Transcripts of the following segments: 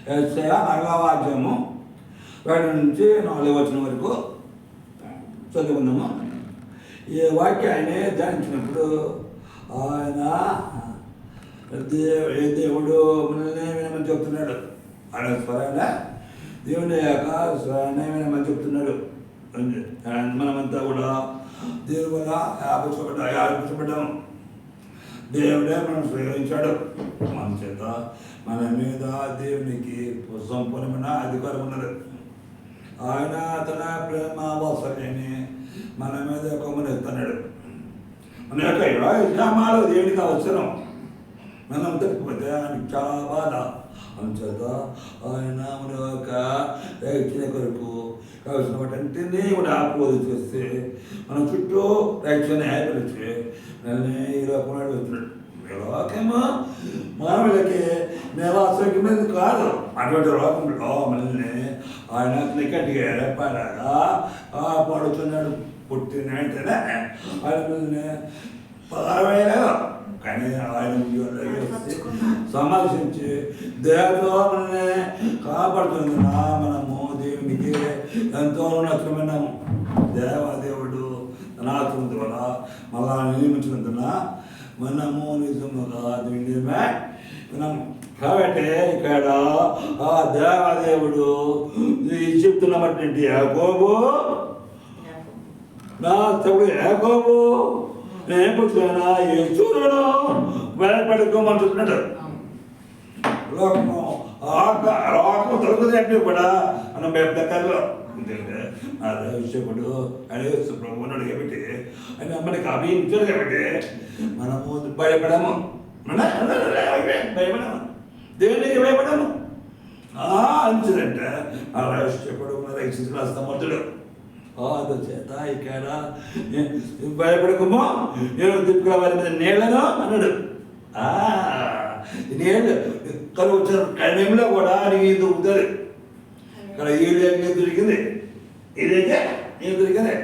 యెషయా 4వ అధ్యాయము 1 నుంచి 4వ వచనం వరకు చదువుకుందాము. ఈ వాక్యాన్ని ధ్యానించినప్పుడు ఆయన దేవుడు మనల్ని వినమని చెప్తున్నాడు. ఆయన స్వరాన్ని దేవుని యొక్క స్వరాన్ని వినమని చెప్తున్నాడు. మనమంతా కూడా దేవుని వల్ల ఆపరించబడ్డాము. దేవుడే మనం స్వీకరించాడు. మన చేత మన మీద దేవునికి సంపూర్ణమైన అధికారం ఉన్నది. ఆయన తన ప్రేమ వాత్సల్యాన్ని మన మీద కొమ్మనిస్తున్నాడు. మన యొక్క యోగమాలు దేవునికి అవసరం. మనం తప్పిపోతే ఆయనకి చాలా బాధ. అందుచేత ఆయన మన యొక్క రక్షణ కొరకు కావలసిన వాటంటినీ కూడా ఆపోదు చేస్తే మన చుట్టూ రక్షణ ఏర్పరిచి మనల్ని ఈ లోకంలో నడుస్తున్నాడు. ఈ లోకము మానవులకి నివాసకి మీద కాదు. అటువంటి లోకంలో మనల్ని ఆయన క్రికెట్గా ఏర్పడగా పాడుతున్నాడు. పుట్టిన వెంటనే ఆయన మనల్ని 16,000 కానీ ఆయన సమర్శించి దేవతో మనల్ని కాపాడుతున్నందున మనము దేవునికి ఎంతో నష్టమైనాము. దేవాదేవుడు తన ఆత్మ ద్వారా మళ్ళా నియమించినందున మనము నిజముగా దేవుడిమే విన్నాము. కాబట్టి ఇక్కడ ఆ దేవాదేవుడు చెప్తున్నటువంటి యాకోబు నా తప్పుడు యాకోబు నేను పుట్టిన యేసును భయపడుకోమంటున్నాడు. లోకము లోకము దొరుకుతున్నట్టు కూడా మనం భయపడకాలో ఎందుకంటే నా రహస్యకుడు యేసు ప్రభు ఉన్నాడు కాబట్టి ఆయన మనకి అభియించాడు కాబట్టి మనము భయపడము. భయపడము, దేవునికి భయపడము. అంచుదంటే ఆ రహస్యకుడు మన రక్షించిన సమర్థుడు. చేత ఇక్కడ భయపడకమో నేను దిక్కుల వారి మీద నీళ్లను అన్నాడు. నీళ్ళు కలువ వచ్చిన కణంలో కూడా నీకు దొరుకుతుంది. ఇక్కడ నీళ్ళు దొరికింది, ఇదైతే నీళ్ళు దొరికింది.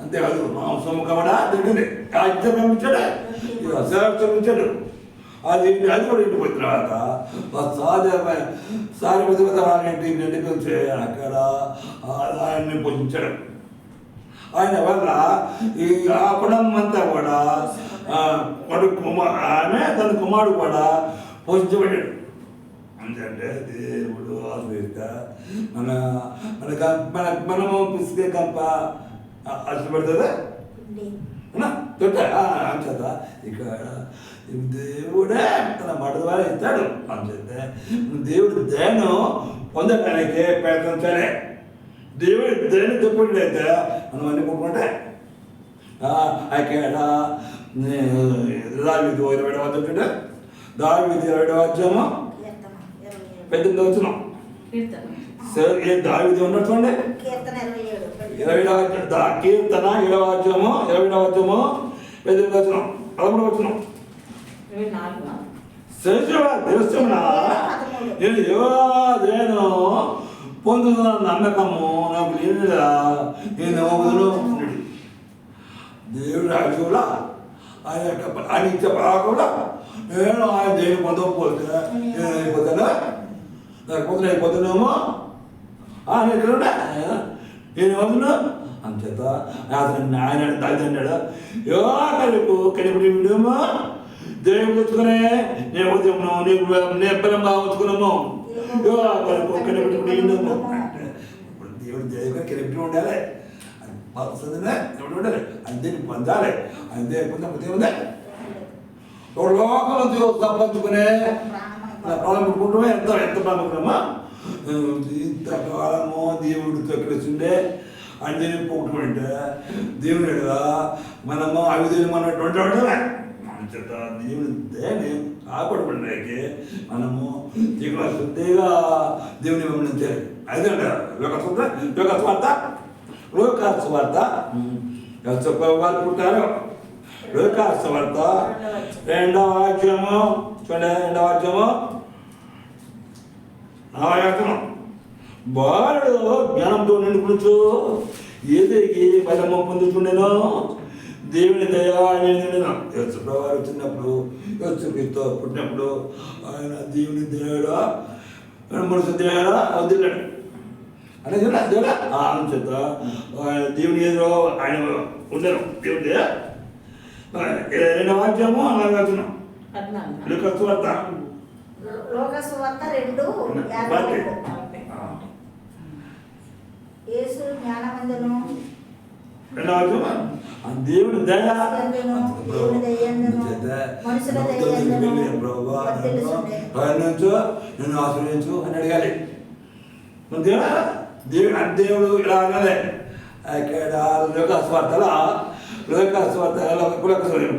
అంతేకాదు మాంసం కూడా దొరికింది. కాగితం పంపించాడు, పంపించాడు. అది కూడా ఇంటికి వచ్చిన తర్వాత ఇంటికి అక్కడ ఆయన్ని పూజించాడు. ఆయన వల్ల ఈ ఆ కుటుంబం అంతా కూడా కొడుకు ఆమె తన కుమారుడు కూడా పోషించబడ్డాడు. ఎందుకంటే దేవుడు ఆశ్రయిత మనము పిసికే కంప ఆశపడుతుందా అంచేత ఇక్కడ దేవుడే తన మాట ద్వారా ఇస్తాడు. అంచేత దేవుడు దయను పొందటానికి ప్రయత్నించాలి. దేవుడి దయను తప్పుడైతే మనం అన్ని కొట్టుకుంటే ఇక్కడ దావీదు 27వ అధ్యాయం దావీదు 27వ అధ్యాయము 18వ వచనం. దావీదు ఉన్నట్టు చూడండి. కీర్తన 20వ అధ్యాయము 20వ అధ్యాయము 18వ వచనం 13వ వచనం. నేను పొందుతున్న నమ్మకము నాకు లేనిదా నేను వదులు. దేవుడు రాజులా ఆయన ఆయన ఇచ్చే పరాకుండా నేను ఆయన దేవుని పొందకపోతే నేను అయిపోతానా? లేకపోతే అయిపోతున్నామో ఆయన ఎక్కడ నేను వదులు. అంచేత ఆయన తల్లిదండ్రుడు యోగకు కనిపడి విడమో దేవుడు తెచ్చుకునే నేను ఉదయము నీకు బలంగా ఉంచుకున్నాము. యోగకు కనిపడి విడము. ఇప్పుడు దేవుడు దేవుడు కనిపడి ఉండాలి. వస్తుందినే దేవుడు ఉండాలి. అంతే పొందాలి. అంతే పొందే లోకంలో దేవుడు సంపాదించుకునే ప్రాణం పుట్టుకుంటే ఎంత ప్రాముఖ్యమా. ఇంతకాలము దేవుడితో కలిసి ఉండే అంజని పోగొట్టుకుంటే దేవుని మనము అవిధులు మనటువంటి వాడమే. చేత దేవుని దేని కాపాడుకుంటే మనము ఇక్కడ శుద్ధిగా దేవుని గమనించాలి. అదే లోకాస్వార్త వారు పుట్టారు. లోకాస్వార్త 2వ అధ్యాయము చూడండి. 2వ అధ్యాయము 4వ వచనం. బాలుడు జ్ఞానంతో నిండుకునుచు ఎదిగి బలము పొందుతుండెను. దేవుని దయా యేసుప్రభువారు చిన్నప్పుడు యేసుక్రీస్తు పుట్టినప్పుడు ఆయన దేవుని దేవుడు మనసు దేవుడా వదిలేడు అంటే కదా దేవుడా చేత దేవుని ఎదురు ఆయన ఉండరు దేవుడి రెండవ వాక్యము అలాగే వచ్చినాం లోకస్వార్త 2:52 యేసు జ్ఞానమందును దేవుడు దయ నన్ను ఆశ్రయించు అని అడగాలి దేవుడు ఇలా అన్నదే ఇక్కడ లోకస్వార్తలో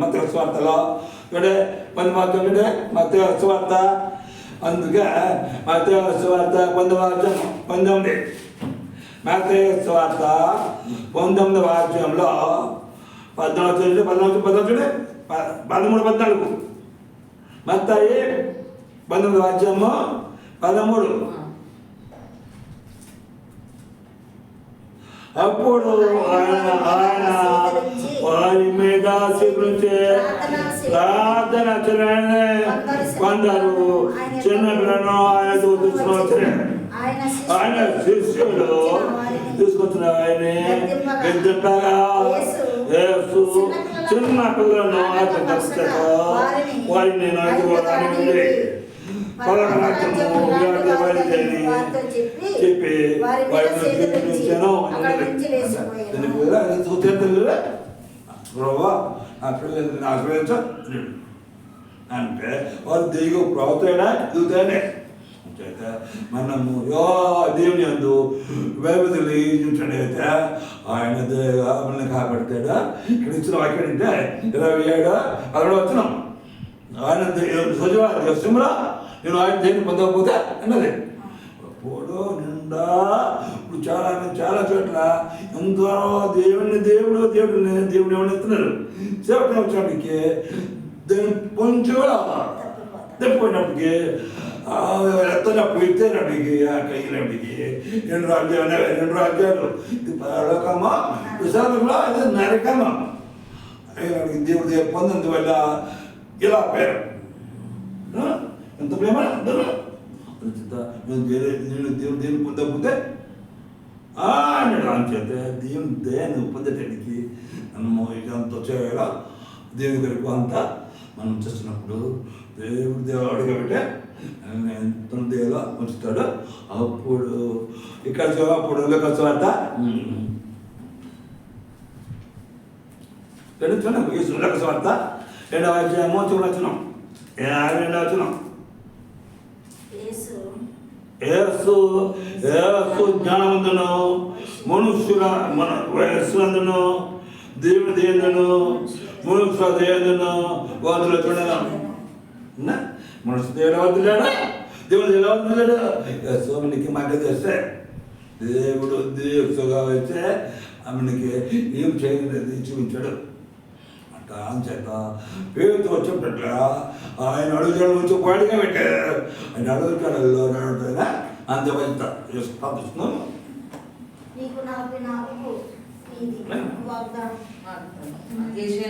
మత స్వార్థలో అంటే 10 మత స్వార్థ అందుకే మత స్వార్థ 19 మత్తయి సువార్త 19వ అధ్యాయంలో 13 మత్తయి 19వ అధ్యాయము 13 అప్పుడు ఆయన వారి మీద స్వీకరించే ప్రార్థన చేయాలని కొందరు చిన్నపిల్లను ఆయన తీసుకొచ్చిన ఆయన శిష్యుడు తీసుకొచ్చిన ఆయన గెంతుగా యేసు చిన్న పిల్లలను వారిని చెప్పి ప్రభా ఆ పిల్లల్ని ఆశ్రయించ అంటే వారు దిగు ప్రవక్తైనా దిగుతానే చేత మనము దేవుని అందు వేపతులు చూసినట్టయితే ఆయన దయగా మనల్ని కాపాడతాడా ఇక్కడ ఇచ్చిన వాక్యం అంటే 27 అక్కడ వచ్చినాం ఆయన సజీవ సింహరా నేను ఆయన దేన్ని పొందకపోతే అన్నది అప్పుడు నిండా ఇప్పుడు చాలా చోట్ల ఎంతో దేవుడు ఏమని ఇస్తున్నారు సేవకులు వచ్చేప్పటికి దాన్ని కొంచెం కూడా తెప్పిపోయినప్పటికీ ఎత్తనప్పుడు ఎత్తేనప్పటికి ఆ కయ్యినప్పటికి 2 రాజ్యాలు లోకమా విశాలంలో అది నరకమా దేవుడు పొందినందువల్ల ఇలా పేరు ఎంత ప్రేమ నేను దేవుని పొందకపోతే అన్నాడు అంచేత దేవుని దయను పొందటానికి మనము ఇదంతా చేయాలా దేవుని కొరకు అంతా మనం చేస్తున్నప్పుడు దేవుడు అడగబట్టే తన దేవులో ఉంచుతాడు అప్పుడు ఇక్కడ అప్పుడు లోకస్వార్త లోకస్వార్త 2వ అధ్యాయము చూడొచ్చున్నాం 2వ వచనం యేసు జ్ఞానవంతును మనుష్యుల వయస్సునందును దేవుని దేందును మనుష్యుల దేందును వాదులు చూడను మనుషు దేవుడు వదిలేడా దేవుడు ఎలా వదిలేడు సోమనికి మాట చేస్తే దేవుడు దీక్షగా వచ్చే ఆమెకి ఏం చేయలేదు చూపించాడు అంచేత పేరుతో వచ్చేటట్ల ఆయన అడుగుజాడు నుంచి పాడిగా పెట్టారు ఆయన అడుగుజాడల్లో నడుపుతుందా అంత వెళ్తా ప్రార్థిస్తున్నాం.